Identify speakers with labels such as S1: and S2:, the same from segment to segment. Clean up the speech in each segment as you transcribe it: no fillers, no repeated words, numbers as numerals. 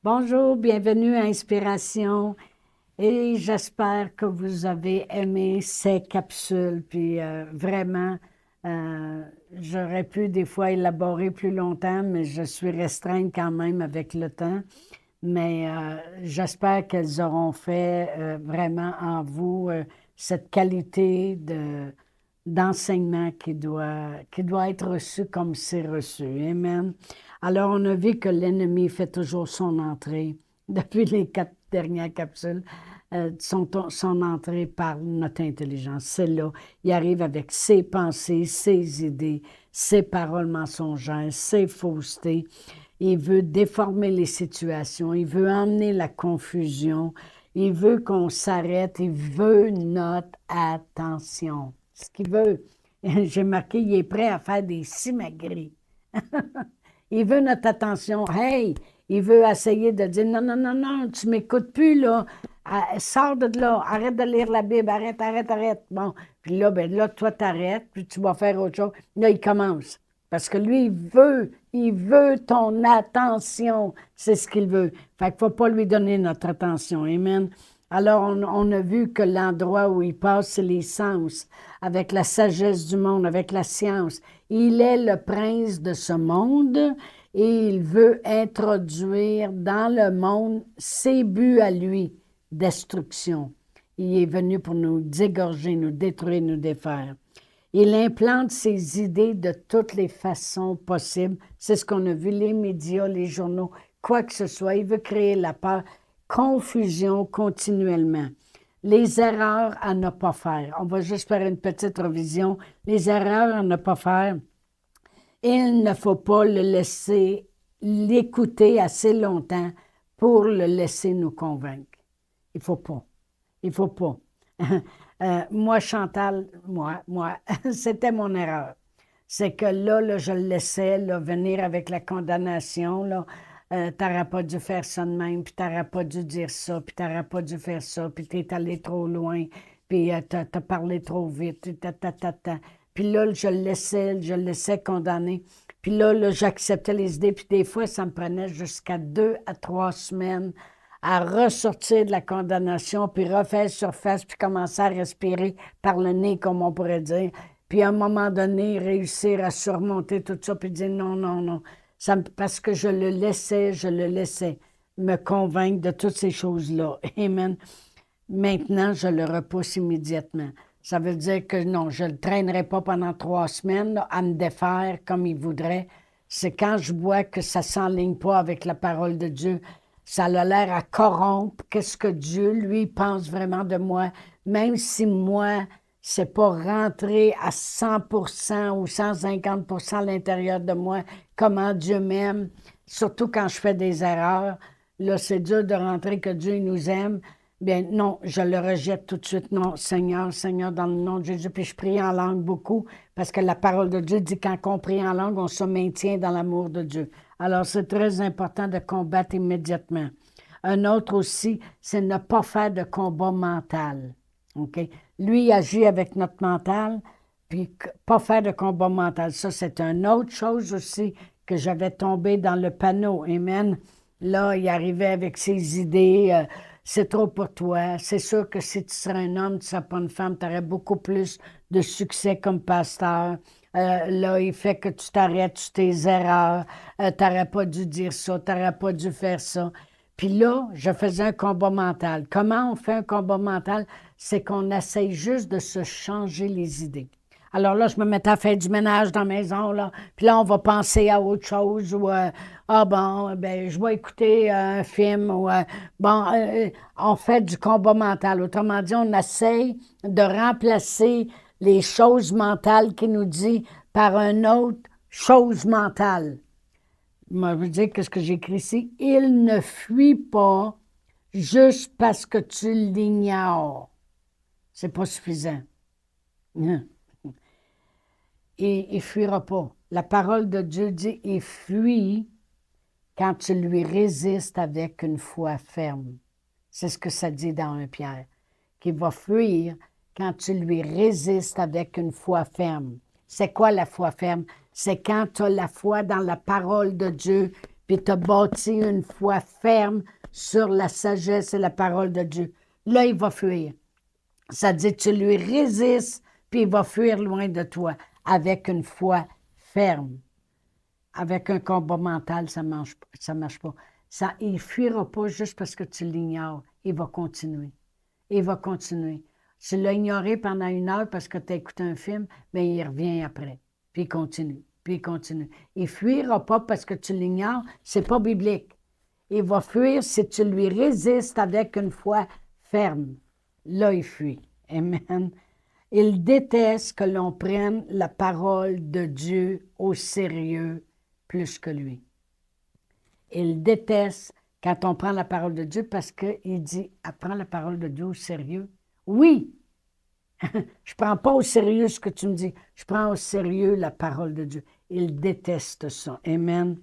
S1: Bonjour, bienvenue à Inspiration et j'espère que vous avez aimé ces capsules. Puis vraiment, euh, j'aurais pu des fois élaborer plus longtemps, mais je suis restreinte quand même avec le temps. Mais j'espère qu'elles auront fait vraiment en vous cette qualité d'enseignement qui doit être reçu comme c'est reçu. Amen. Alors, on a vu que l'ennemi fait toujours son entrée depuis les 4 dernières capsules. Son entrée par notre intelligence. C'est là. Il arrive avec ses pensées, ses idées, ses paroles mensongères, ses faussetés. Il veut déformer les situations. Il veut emmener la confusion. Il veut qu'on s'arrête. Il veut notre attention. Ce qu'il veut. J'ai marqué, il est prêt à faire des simagrées. Il veut notre attention. Hey, il veut essayer de dire non, non, non, non, tu m'écoutes plus, là. Sors de là, arrête de lire la Bible, arrête, arrête, arrête. Bon, puis là, ben là, toi, t'arrêtes, puis tu vas faire autre chose. Là, il commence. Parce que lui, il veut ton attention. C'est ce qu'il veut. Fait qu'il ne faut pas lui donner notre attention. Amen. Alors, on a vu que l'endroit où il passe, c'est les sens, avec la sagesse du monde, avec la science. Il est le prince de ce monde et il veut introduire dans le monde ses buts à lui, destruction. Il est venu pour nous dégorger, nous détruire, nous défaire. Il implante ses idées de toutes les façons possibles. C'est ce qu'on a vu, les médias, les journaux, quoi que ce soit. Il veut créer la peur, confusion continuellement. Les erreurs à ne pas faire. On va juste faire une petite revision. Les erreurs à ne pas faire. Il ne faut pas le laisser l'écouter assez longtemps pour le laisser nous convaincre. Il ne faut pas. Il ne faut pas. Moi, Chantal, moi, c'était mon erreur. C'est que là, je le laissais là, venir avec la condamnation. Là, t'aurais pas dû faire ça de même, puis t'aurais pas dû dire ça, puis t'aurais pas dû faire ça, puis t'es allé trop loin, puis t'as parlé trop vite, Puis là, je le laissais condamner. Puis là, j'acceptais les idées, puis des fois, ça me prenait jusqu'à 2 à 3 semaines à ressortir de la condamnation, puis refaire surface, puis commencer à respirer par le nez, comme on pourrait dire. Puis à un moment donné, réussir à surmonter tout ça, puis dire non, non, non. Parce que je le laissais me convaincre de toutes ces choses-là. Amen. Maintenant, je le repousse immédiatement. Ça veut dire que non, je ne le traînerai pas pendant 3 semaines là, à me défaire comme il voudrait. C'est quand je vois que ça ne s'enligne pas avec la parole de Dieu, ça a l'air à corrompre qu'est-ce que Dieu, lui, pense vraiment de moi, même si moi, c'est pas rentré à 100% ou 150% à l'intérieur de moi, comment Dieu m'aime, surtout quand je fais des erreurs. Là, c'est dur de rentrer que Dieu nous aime. Bien, non, je le rejette tout de suite. Non, Seigneur, Seigneur, dans le nom de Jésus. Puis je prie en langue beaucoup parce que la parole de Dieu dit quand on prie en langue, on se maintient dans l'amour de Dieu. Alors, c'est très important de combattre immédiatement. Un autre aussi, c'est ne pas faire de combat mental. OK? Lui, il agit avec notre mental, puis pas faire de combat mental. Ça, c'est une autre chose aussi que j'avais tombé dans le panneau. Amen. Là, il arrivait avec ses idées. C'est trop pour toi. C'est sûr que si tu serais un homme, tu ne serais pas une femme, tu aurais beaucoup plus de succès comme pasteur. Là, il fait que tu t'arrêtes sur tes erreurs. Tu n'aurais pas dû dire ça, tu n'aurais pas dû faire ça. Puis là, je faisais un combat mental. Comment on fait un combat mental? C'est qu'on essaye juste de se changer les idées. Alors là, je me mettais à faire du ménage dans la maison, là. Puis là, on va penser à autre chose ou ah bon, ben, je vais écouter un film ou bon, on fait du combat mental. Autrement dit, on essaye de remplacer les choses mentales qui nous dit par une autre chose mentale. Moi, je veux dire, qu'est-ce que j'ai écrit ici? Il ne fuit pas juste parce que tu l'ignores. C'est pas suffisant. Hein? Et il ne fuira pas. La parole de Dieu dit, il fuit quand tu lui résistes avec une foi ferme. C'est ce que ça dit dans 1 Pierre. Qu'il va fuir quand tu lui résistes avec une foi ferme. C'est quoi la foi ferme? C'est quand tu as la foi dans la parole de Dieu, puis tu as bâti une foi ferme sur la sagesse et la parole de Dieu, là, il va fuir. Ça dit que tu lui résistes, puis il va fuir loin de toi avec une foi ferme. Avec un combat mental, ça ne marche pas. Il ne fuira pas juste parce que tu l'ignores. Il va continuer. Il va continuer. Tu l'as ignoré pendant 1 heure parce que tu as écouté un film, mais il revient après. Puis il continue. Puis il continue. Il ne fuira pas parce que tu l'ignores. Ce n'est pas biblique. Il va fuir si tu lui résistes avec une foi ferme. Là, il fuit. Amen. Il déteste que l'on prenne la parole de Dieu au sérieux plus que lui. Il déteste quand on prend la parole de Dieu parce qu'il dit « Apprends la parole de Dieu au sérieux. » Oui, je ne prends pas au sérieux ce que tu me dis. Je prends au sérieux la parole de Dieu. Il déteste ça. Amen.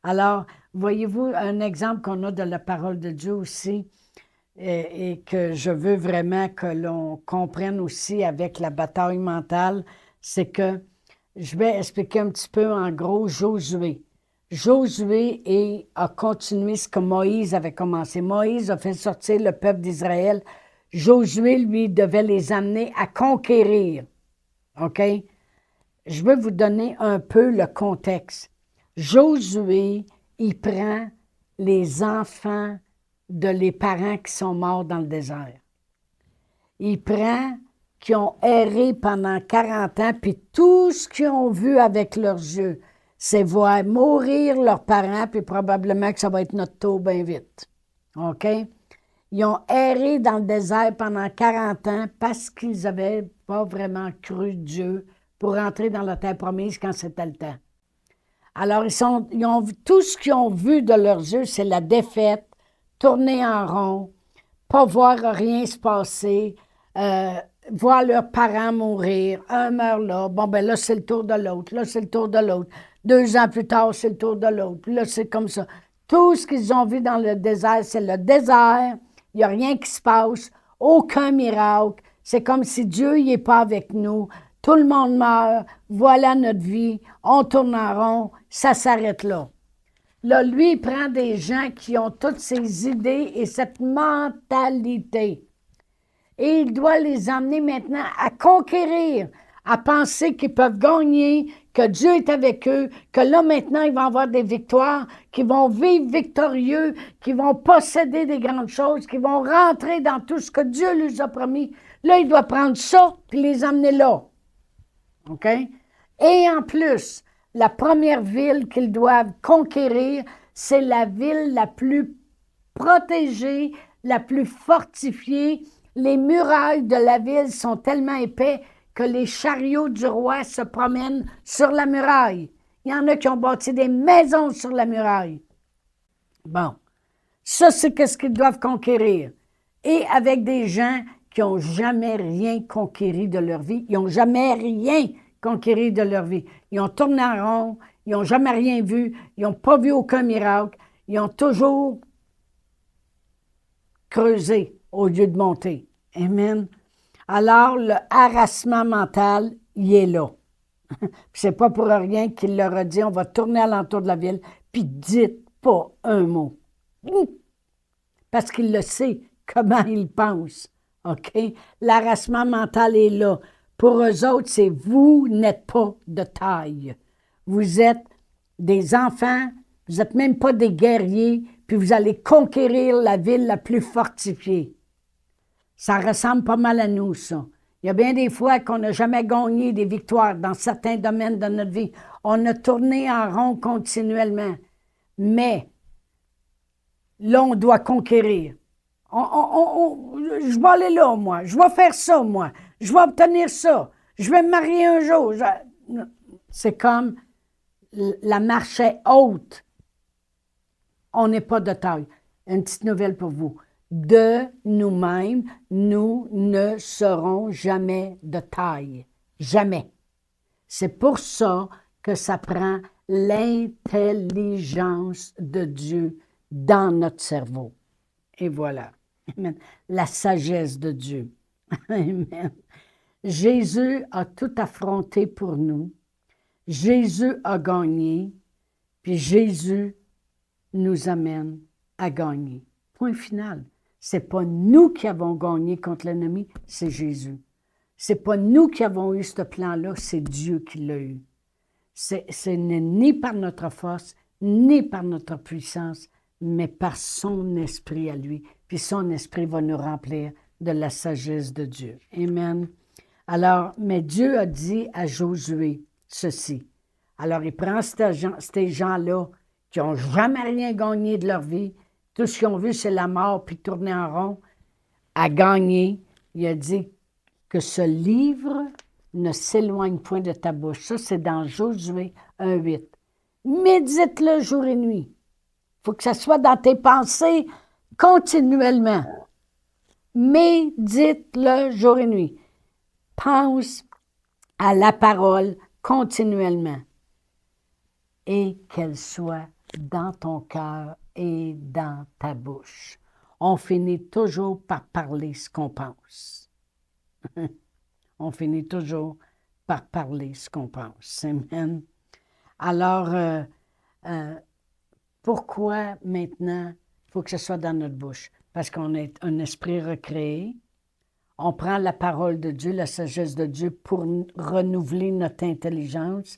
S1: Alors, voyez-vous un exemple qu'on a de la parole de Dieu aussi et que je veux vraiment que l'on comprenne aussi avec la bataille mentale, c'est que je vais expliquer un petit peu en gros Josué. Josué a continué ce que Moïse avait commencé. Moïse a fait sortir le peuple d'Israël. Josué, lui, devait les amener à conquérir. OK? Je vais vous donner un peu le contexte. Josué, il prend les enfants de les parents qui sont morts dans le désert. Il prend qui ont erré pendant 40 ans, puis tout ce qu'ils ont vu avec leurs yeux, c'est voir mourir leurs parents, puis probablement que ça va être notre tour bien vite. OK? Ils ont erré dans le désert pendant 40 ans parce qu'ils n'avaient pas vraiment cru Dieu pour entrer dans la terre promise quand c'était le temps. Alors, tout ce qu'ils ont vu de leurs yeux, c'est la défaite, tourner en rond, pas voir rien se passer, voir leurs parents mourir, un meurt là, bon ben là c'est le tour de l'autre, là c'est le tour de l'autre, 2 ans plus tard c'est le tour de l'autre, puis là c'est comme ça. Tout ce qu'ils ont vu dans le désert, c'est le désert, il n'y a rien qui se passe, aucun miracle, c'est comme si Dieu n'est pas avec nous, tout le monde meurt, voilà notre vie, on tourne en rond, ça s'arrête là. Là, lui, il prend des gens qui ont toutes ces idées et cette mentalité. Et il doit les emmener maintenant à conquérir, à penser qu'ils peuvent gagner, que Dieu est avec eux, que là, maintenant, ils vont avoir des victoires, qu'ils vont vivre victorieux, qu'ils vont posséder des grandes choses, qu'ils vont rentrer dans tout ce que Dieu leur a promis. Là, il doit prendre ça et les emmener là. OK? Et en plus, la première ville qu'ils doivent conquérir, c'est la ville la plus protégée, la plus fortifiée. Les murailles de la ville sont tellement épais que les chariots du roi se promènent sur la muraille. Il y en a qui ont bâti des maisons sur la muraille. Bon, ça, c'est ce qu'ils doivent conquérir. Et avec des gens qui n'ont jamais rien conquéri de leur vie. Ils n'ont jamais rien conquéri de leur vie. Ils ont tourné en rond, ils n'ont jamais rien vu, ils n'ont pas vu aucun miracle, ils ont toujours creusé au lieu de monter. Amen. Alors, le harassement mental, il est là. C'est pas pour rien qu'il leur a dit, on va tourner alentour de la ville, puis dites pas un mot. Parce qu'il le sait, comment il pense. OK? L'harassement mental est là. Pour eux autres, c'est vous n'êtes pas de taille. Vous êtes des enfants, vous n'êtes même pas des guerriers, puis vous allez conquérir la ville la plus fortifiée. Ça ressemble pas mal à nous, ça. Il y a bien des fois qu'on n'a jamais gagné des victoires dans certains domaines de notre vie. On a tourné en rond continuellement. Mais là, on doit conquérir. Je vais aller là, moi. Je vais faire ça, moi. Je vais obtenir ça. Je vais me marier un jour. C'est comme la marche est haute. On n'est pas de taille. Une petite nouvelle pour vous. De nous-mêmes, nous ne serons jamais de taille. Jamais. C'est pour ça que ça prend l'intelligence de Dieu dans notre cerveau. Et voilà. Amen. La sagesse de Dieu. Amen. Jésus a tout affronté pour nous. Jésus a gagné. Puis Jésus nous amène à gagner. Point final. Ce n'est pas nous qui avons gagné contre l'ennemi, c'est Jésus. Ce n'est pas nous qui avons eu ce plan-là, c'est Dieu qui l'a eu. Ce n'est ni par notre force, ni par notre puissance, mais par son esprit à lui. Puis son esprit va nous remplir de la sagesse de Dieu. Amen. Alors, mais Dieu a dit à Josué ceci. Alors, il prend ces gens-là qui n'ont jamais rien gagné de leur vie. Tout ce qu'ils ont vu, c'est la mort, puis tourner en rond, à gagner. Il a dit que ce livre ne s'éloigne point de ta bouche. Ça, c'est dans Josué 1:8. Médite-le jour et nuit. Il faut que ça soit dans tes pensées continuellement. Médite-le jour et nuit. Pense à la parole continuellement. Et qu'elle soit dans ton cœur et dans ta bouche. On finit toujours par parler ce qu'on pense. On finit toujours par parler ce qu'on pense. Amen. Alors, pourquoi maintenant il faut que ce soit dans notre bouche? Parce qu'on est un esprit recréé. On prend la parole de Dieu, la sagesse de Dieu pour renouveler notre intelligence.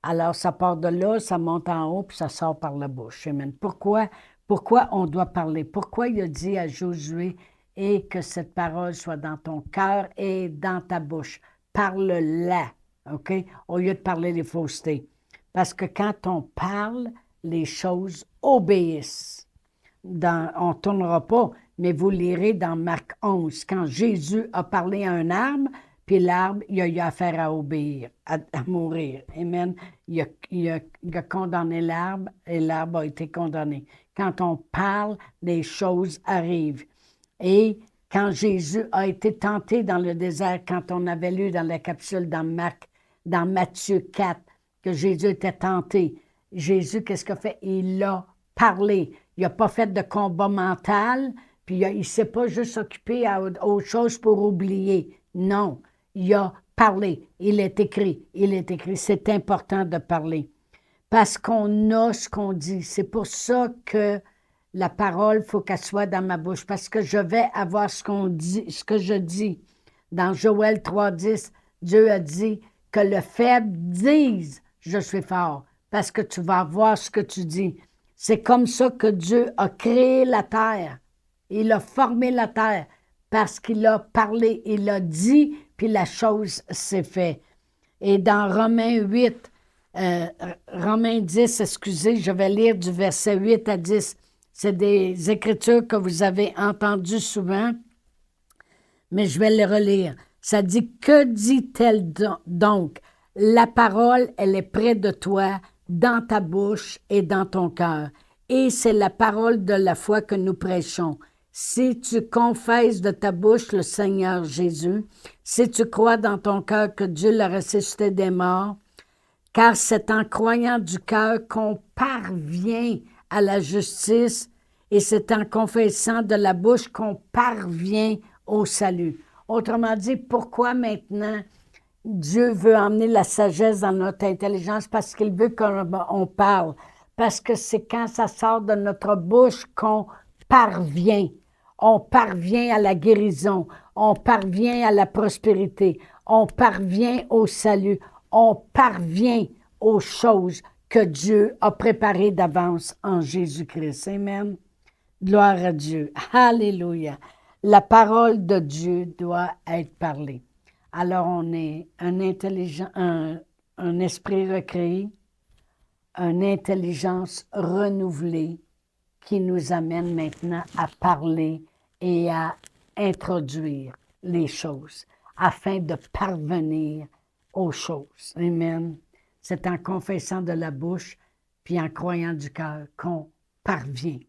S1: Alors, ça part de là, ça monte en haut, puis ça sort par la bouche. Amen. Pourquoi on doit parler? Pourquoi il a dit à Josué, et que cette parole soit dans ton cœur et dans ta bouche? Parle-la, OK? Au lieu de parler les faussetés. Parce que quand on parle, les choses obéissent. On ne tournera pas, mais vous lirez dans Marc 11, quand Jésus a parlé à un arbre, puis l'arbre, il a eu affaire à obéir, à mourir. Amen. Il a condamné l'arbre et l'arbre a été condamné. Quand on parle, les choses arrivent. Et quand Jésus a été tenté dans le désert, quand on avait lu dans la capsule dans Matthieu 4, que Jésus était tenté, Jésus, qu'est-ce qu'il a fait? Il a parlé. Il n'a pas fait de combat mental, puis il ne s'est pas juste occupé à autre chose pour oublier. Non, il a parlé. Il est écrit. C'est important de parler. Parce qu'on a ce qu'on dit. C'est pour ça que la parole, il faut qu'elle soit dans ma bouche. Parce que je vais avoir ce qu'on dit, ce que je dis. Dans Joël 3:10, Dieu a dit que le faible dise « Je suis fort ». Parce que tu vas voir ce que tu dis. C'est comme ça que Dieu a créé la terre. Il a formé la terre parce qu'il a parlé, il a dit, puis la chose s'est faite. Et dans Romains 10, excusez, je vais lire du verset 8 à 10. C'est des écritures que vous avez entendues souvent, mais je vais les relire. Ça dit, que dit-elle donc? La parole, elle est près de toi, dans ta bouche et dans ton cœur. Et c'est la parole de la foi que nous prêchons. Si tu confesses de ta bouche le Seigneur Jésus, si tu crois dans ton cœur que Dieu l'a ressuscité des morts, car c'est en croyant du cœur qu'on parvient à la justice et c'est en confessant de la bouche qu'on parvient au salut. Autrement dit, pourquoi maintenant Dieu veut emmener la sagesse dans notre intelligence? Parce qu'il veut qu'on parle. Parce que c'est quand ça sort de notre bouche qu'on parvient. On parvient à la guérison. On parvient à la prospérité. On parvient au salut. On parvient aux choses que Dieu a préparées d'avance en Jésus-Christ. Amen. Gloire à Dieu. Alléluia. La parole de Dieu doit être parlée. Alors, on est un esprit recréé, une intelligence renouvelée qui nous amène maintenant à parler et à introduire les choses afin de parvenir aux choses. Amen. C'est en confessant de la bouche puis en croyant du cœur qu'on parvient.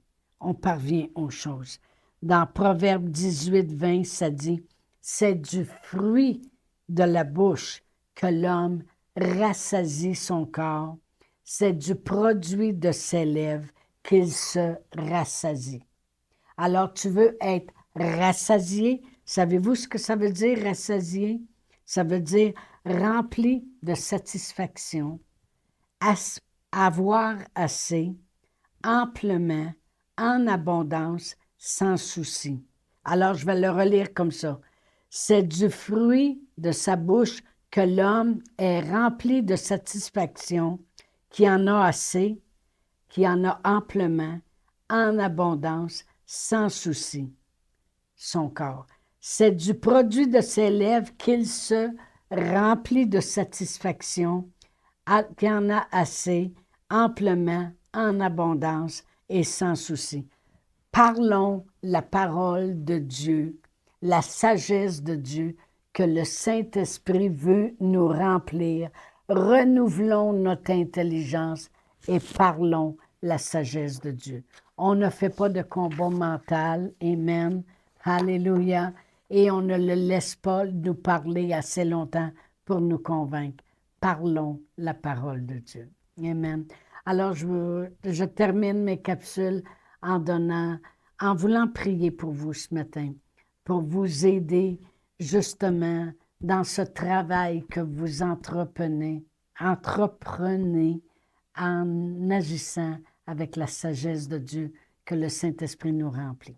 S1: On parvient aux choses. Dans Proverbe 18:20, ça dit, « C'est du fruit de la bouche que l'homme rassasie son corps. C'est du produit de ses lèvres qu'il se rassasie. » Alors, tu veux être rassasié. Savez-vous ce que ça veut dire, rassasié? Ça veut dire rempli de satisfaction, avoir assez, amplement, en abondance, sans souci. Alors, je vais le relire comme ça. C'est du fruit de sa bouche que l'homme est rempli de satisfaction, qui en a assez, qui en a amplement, en abondance, sans souci, son corps. C'est du produit de ses lèvres qu'il se remplit de satisfaction, qui en a assez, amplement, en abondance et sans souci. Parlons la parole de Dieu, la sagesse de Dieu que le Saint-Esprit veut nous remplir. Renouvelons notre intelligence et parlons la sagesse de Dieu. On ne fait pas de combat mental. Amen. Alléluia. Et on ne le laisse pas nous parler assez longtemps pour nous convaincre. Parlons la parole de Dieu. Amen. Alors, je termine mes capsules en voulant prier pour vous ce matin, pour vous aider justement dans ce travail que vous entreprenez en agissant avec la sagesse de Dieu que le Saint-Esprit nous remplit.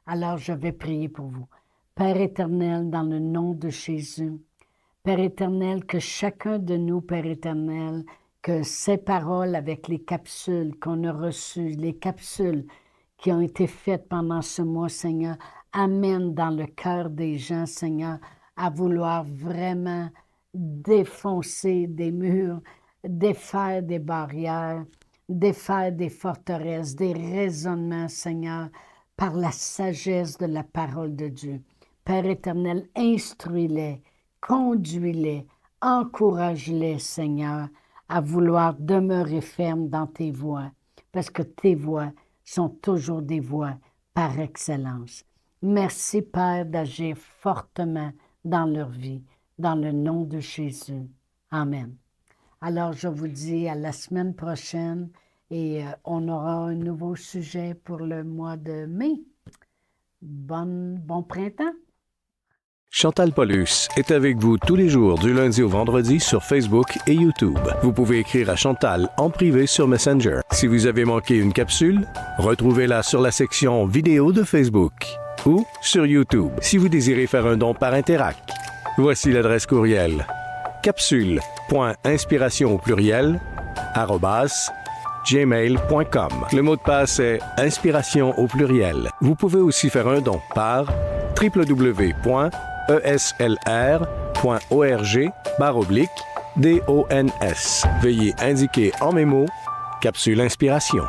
S1: Alors, je vais prier pour vous. Père éternel, dans le nom de Jésus, Père éternel, que chacun de nous, Père éternel, que ces paroles avec les capsules qu'on a reçues, les capsules qui ont été faites pendant ce mois, Seigneur, amènent dans le cœur des gens, Seigneur, à vouloir vraiment défoncer des murs, défaire des barrières, défaire des forteresses, des raisonnements, Seigneur, par la sagesse de la parole de Dieu. Père éternel, instruis-les, conduis-les, encourage-les, Seigneur, à vouloir demeurer ferme dans tes voies, parce que tes voies sont toujours des voies par excellence. Merci, Père, d'agir fortement dans leur vie, dans le nom de Jésus. Amen. Alors, je vous dis à la semaine prochaine et on aura un nouveau sujet pour le mois de mai. Bon printemps!
S2: Chantal Paulus est avec vous tous les jours du lundi au vendredi sur Facebook et YouTube. Vous pouvez écrire à Chantal en privé sur Messenger. Si vous avez manqué une capsule, retrouvez-la sur la section vidéo de Facebook ou sur YouTube si vous désirez faire un don par Interac. Voici l'adresse courriel capsule.inspiration au pluriel @gmail.com. Le mot de passe est inspiration au pluriel. Vous pouvez aussi faire un don par www.eslr.org/DONS. Veuillez indiquer en mémo Capsule Inspiration.